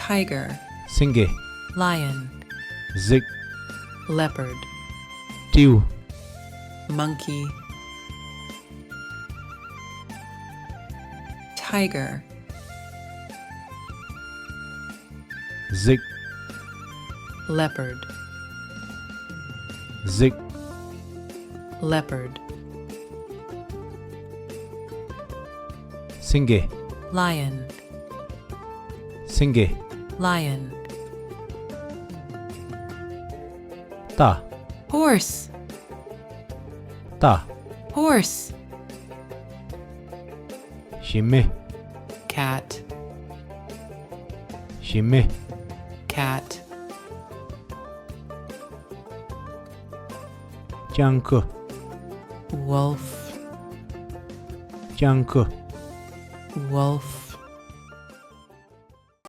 tiger, Singe, lion, Zig, leopard, Tiu, monkey, tiger, Zig, leopard, Zig, leopard, Singe, lion, Singe, lion, Ta, horse, Ta, horse, Shime, cat, Shime, cat, Jiangke, wolf, Jiangke, wolf,